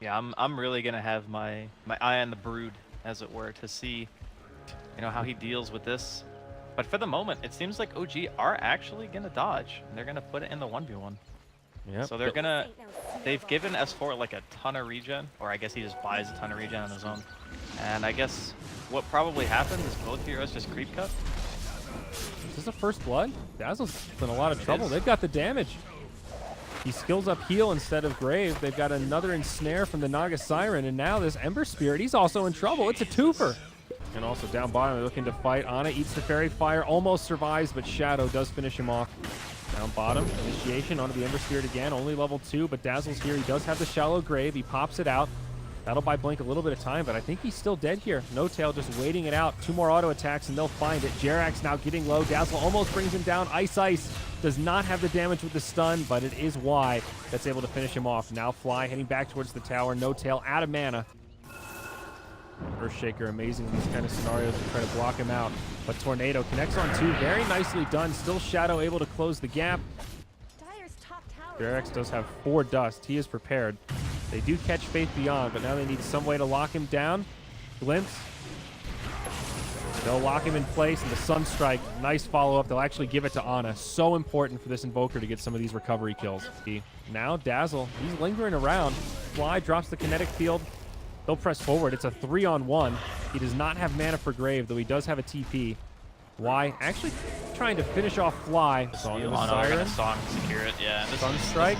Yeah, I'm really gonna have my eye on the brood, as it were, to see, how he deals with this. But for the moment, it seems like OG are actually gonna dodge, and they're gonna put it in the 1v1. Yep. So they've given S4 like a ton of regen, or I guess he just buys a ton of regen on his own. And I guess what probably happens is both heroes just creep cut. Is this a first blood? Dazzle's in a lot of trouble. They've got the damage. He skills up heal instead of grave. They've got another ensnare from the Naga Siren, and now this Ember Spirit, he's also in trouble. It's a twofer. And also down bottom, they're looking to fight. Ana eats the Fairy Fire, almost survives, but Shadow does finish him off. Down bottom, initiation onto the Ember Spirit again, only level 2, but Dazzle's here. He does have the Shallow Grave. He pops it out. That'll buy Blink a little bit of time, but I think he's still dead here. No Tail just waiting it out. 2 more auto attacks, and they'll find it. Jerax now getting low. Dazzle almost brings him down. Ice does not have the damage with the stun, but it is Y that's able to finish him off. Now Fly heading back towards the tower. No Tail out of mana. Earthshaker amazing in these kind of scenarios to try to block him out. But Tornado connects on 2. Very nicely done. Still Shadow able to close the gap. Jerax does have 4 dust. He is prepared. They do catch Faith Beyond, but now they need some way to lock him down. Glimpse. They'll lock him in place, and the Sunstrike, nice follow-up. They'll actually give it to Ana. So important for this Invoker to get some of these recovery kills. Now Dazzle, he's lingering around. Fly drops the kinetic field. They'll press forward. It's a 3-on-1. He does not have mana for Grave, though he does have a TP. Y actually trying to finish off Fly. Song of the Siren. Song secure it, yeah. Sunstrike.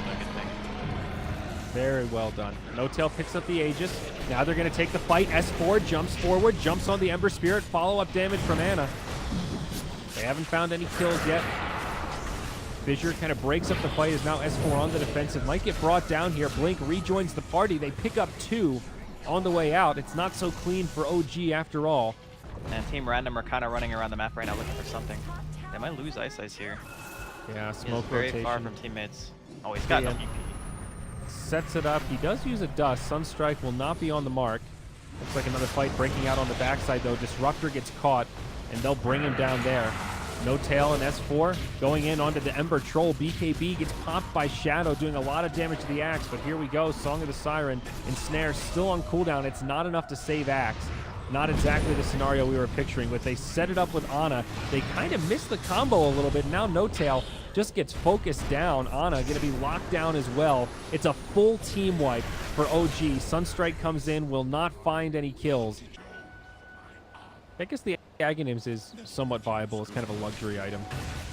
Very well done. No Tail picks up the Aegis. Now they're going to take the fight. S4 jumps forward, jumps on the Ember Spirit. Follow-up damage from Ana. They haven't found any kills yet. Fissure kind of breaks up the fight as now S4 on the defensive. Might get brought down here. Blink rejoins the party. They pick up 2 on the way out. It's not so clean for OG after all. And Team Random are kind of running around the map right now looking for something. They might lose Ice here. Yeah, smoke very rotation. Far from teammates. Oh, he's got no PP. Sets it up. He does use a dust. Sunstrike will not be on the mark. Looks like another fight breaking out on the backside, though. Disruptor gets caught, and they'll bring him down there. No Tail and S4 going in onto the Ember Troll. BKB gets popped by Shadow, doing a lot of damage to the Axe, but here we go. Song of the Siren. Ensnare still on cooldown. It's not enough to save Axe. Not exactly the scenario we were picturing, but they set it up with Ana. They kind of missed the combo a little bit. Now No Tail just gets focused down. Ana going to be locked down as well. It's a full team wipe for OG. Sunstrike comes in, will not find any kills. I guess the Aghanims is somewhat viable. It's kind of a luxury item.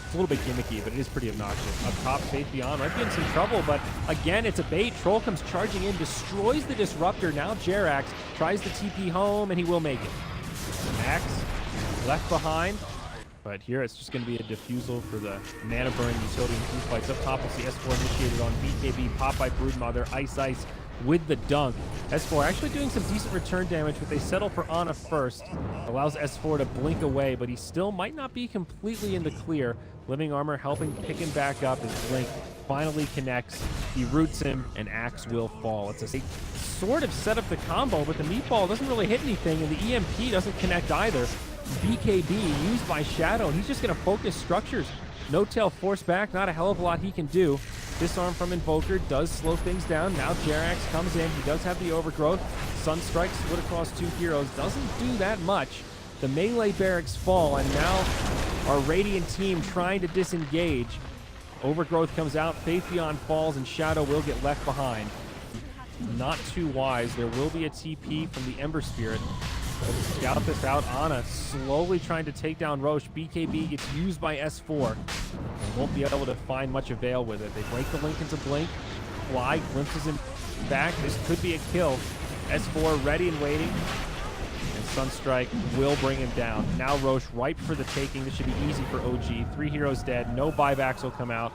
It's a little bit gimmicky, but it is pretty obnoxious. Up top, Faith Beyond might be in some trouble, but again, it's a bait. Troll comes charging in, destroys the Disruptor. Now Jerax tries to TP home, and he will make it. Axe left behind, but here it's just going to be a defusal for the mana burn utility in these fights. Up top, we'll see S4 initiated on BKB, popped by Broodmother, Ice with the dunk. S4 actually doing some decent return damage, but they settle for Ana first. Allows S4 to blink away, but he still might not be completely in the clear. Living Armor helping pick him back up as Blink finally connects. He roots him, and Axe will fall. It's a sort of set up the combo, but the meatball doesn't really hit anything, and the EMP doesn't connect either. BKB used by Shadow, and he's just going to focus structures. No Tail force back, not a hell of a lot he can do. Disarm from Invoker does slow things down. Now Jerax comes in. He does have the overgrowth. Sunstrike split across 2 heroes. Doesn't do that much. The melee barracks fall, and now our Radiant team trying to disengage. Overgrowth comes out. Faith Beyond falls, and Shadow will get left behind. Not too wise. There will be a TP from the Ember Spirit. Let's scout this out. Ana slowly trying to take down Roche. BKB gets used by S4. They won't be able to find much avail with it. They break the link into Blink. Fly glimpses him back. This could be a kill. S4 ready and waiting. And Sunstrike will bring him down. Now Roche ripe for the taking. This should be easy for OG. 3 heroes dead. No buybacks will come out.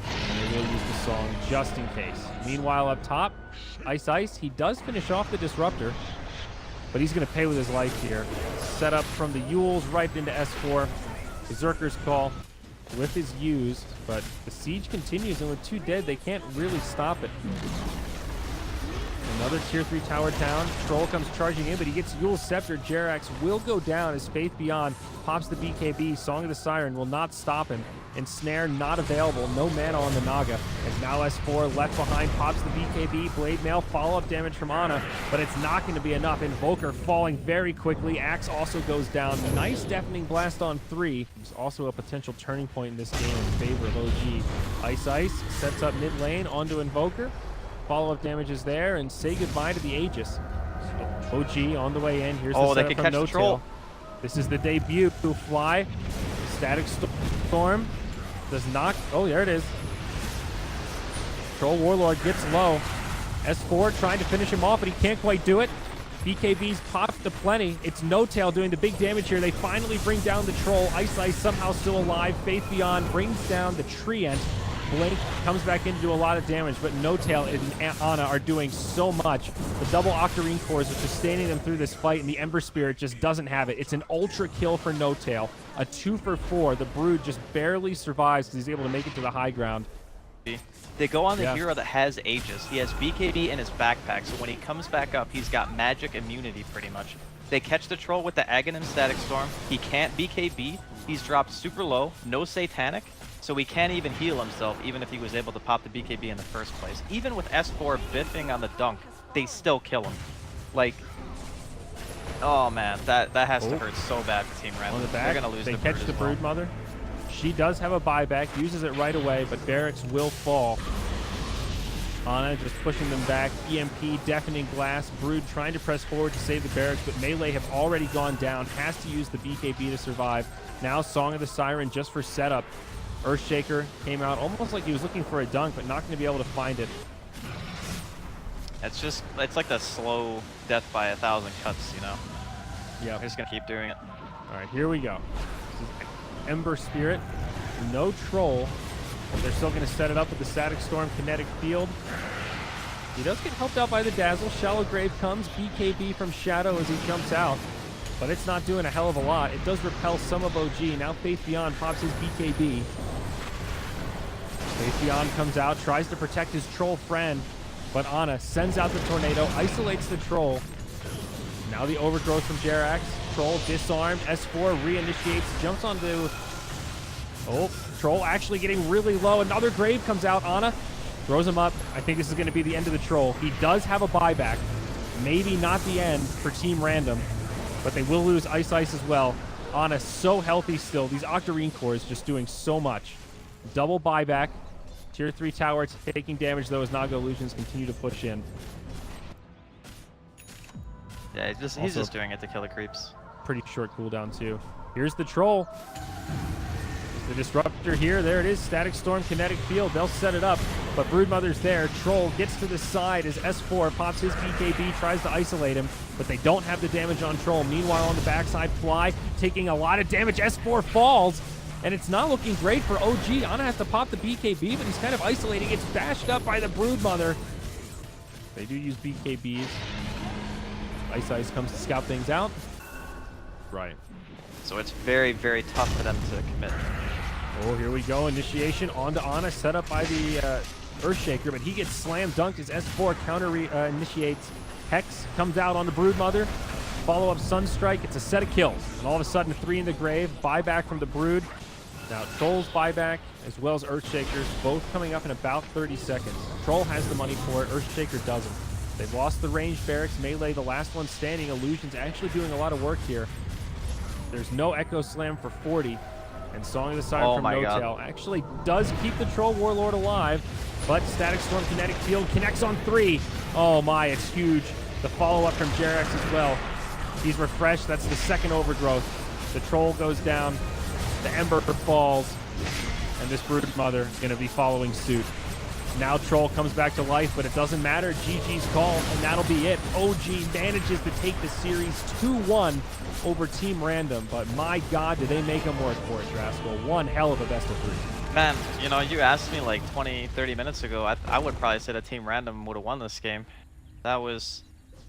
And they will use the song just in case. Meanwhile, up top, Ice, he does finish off the Disruptor. But he's going to pay with his life here. Set up from the Yules right into S4. Berserker's Call. Glyph is used, but the siege continues, and with 2 dead, they can't really stop it. And Another tier 3 tower down. Troll comes charging in, but he gets Yule's Scepter. Jerax will go down as Faith Beyond pops the BKB. Song of the Siren will not stop him. Ensnare not available. No mana on the Naga. As now S4 left behind pops the BKB. Blade Mail, follow-up damage from Ana, but it's not going to be enough. Invoker falling very quickly. Axe also goes down. Nice Deafening Blast on 3. There's also a potential turning point in this game in favor of OG. Ice sets up mid lane onto Invoker. Follow-up damage is there, and say goodbye to the Aegis. So OG on the way in. Here's the they setup could from catch the No troll. Tail. This is the debut. Fly. Static Storm. Does not. Oh, there it is. Troll Warlord gets low. S4 trying to finish him off, but he can't quite do it. BKB's popped to plenty. It's No Tail doing the big damage here. They finally bring down the Troll. Ice somehow still alive. Faith Beyond brings down the Treant. Blink comes back in to do a lot of damage, but No Tail and Ana are doing so much. The double Octarine cores are sustaining them through this fight, and the Ember Spirit just doesn't have it. It's an ultra kill for No Tail. A 2 for 4. The Brood just barely survives because he's able to make it to the high ground. They go on the hero that has Aegis. He has BKB in his backpack, so when he comes back up, he's got magic immunity pretty much. They catch the troll with the Agon and Static Storm. He can't BKB. He's dropped super low, no Satanic, so he can't even heal himself, even if he was able to pop the BKB in the first place. Even with S4 biffing on the dunk, they still kill him. Like, oh man, that has to hurt so bad for Team Random. On the back, they're gonna lose they the catch Brood the as well. Brood Mother. She does have a buyback, uses it right away, but Barracks will fall. Ana just pushing them back. EMP, Deafening Blast. Brood trying to press forward to save the Barracks, but Melee have already gone down. Has to use the BKB to survive. Now Song of the Siren just for setup. Earthshaker came out almost like he was looking for a dunk, but not going to be able to find it. It's like the slow death by 1,000 cuts, you know? Yeah. They're just gonna keep doing it. All right, here we go. This is Ember Spirit. No Troll. They're still going to set it up with the Static Storm Kinetic Field. He does get helped out by the Dazzle. Shallow Grave comes. BKB from Shadow as he jumps out. But it's not doing a hell of a lot. It does repel some of OG. Now Faith Beyond pops his BKB. Faith Beyond comes out, tries to protect his Troll friend. But Ana sends out the Tornado, isolates the Troll. Now the Overgrowth from Jerax. Troll disarmed. S4 reinitiates, jumps onto... Oh, Troll actually getting really low. Another Grave comes out. Ana throws him up. I think this is going to be the end of the Troll. He does have a buyback. Maybe not the end for Team Random, but they will lose Ice as well. Ana so healthy still. These Octarine cores just doing so much. Double buyback. Tier 3 tower taking damage though as Naga Illusions continue to push in. Yeah, he's just doing it to kill the creeps. Pretty short cooldown too. Here's the Troll. The Disruptor here. There it is. Static Storm Kinetic Field. They'll set it up, but Broodmother's there. Troll gets to the side as S4 pops his BKB, tries to isolate him, but they don't have the damage on Troll. Meanwhile, on the backside, Fly taking a lot of damage. S4 falls, and it's not looking great for OG. Ana has to pop the BKB, but he's kind of isolating. Gets bashed up by the Broodmother. They do use BKBs. Ice comes to scout things out. Right. So it's very, very tough for them to commit. Oh, here we go. Initiation onto Ana, set up by the Earthshaker, but he gets slam dunked as S4 counter initiates. Hex comes out on the Broodmother. Follow-up Sunstrike. It's a set of kills. And all of a sudden, 3 in the grave. Buyback from the Brood. Now, Troll's buyback, as well as Earthshaker's, both coming up in about 30 seconds. Troll has the money for it. Earthshaker doesn't. They've lost the ranged Barracks. Melee, the last one standing. Illusion's actually doing a lot of work here. There's no Echo Slam for 40. And Song of the Siren from No Tail actually does keep the Troll Warlord alive, but Static Storm Kinetic Field connects on 3. Oh my, it's huge. The follow-up from Jerax as well. He's refreshed. That's the second Overgrowth. The Troll goes down. The Ember falls. And this Broodmother is going to be following suit. Now Troll comes back to life, but it doesn't matter. GG's call, and that'll be it. OG manages to take the series 2-1 over Team Random, but my God, did they make them work for it, Draskell. One hell of a best of 3. Man, you know, you asked me like 20, 30 minutes ago, I would probably say that Team Random would have won this game. That was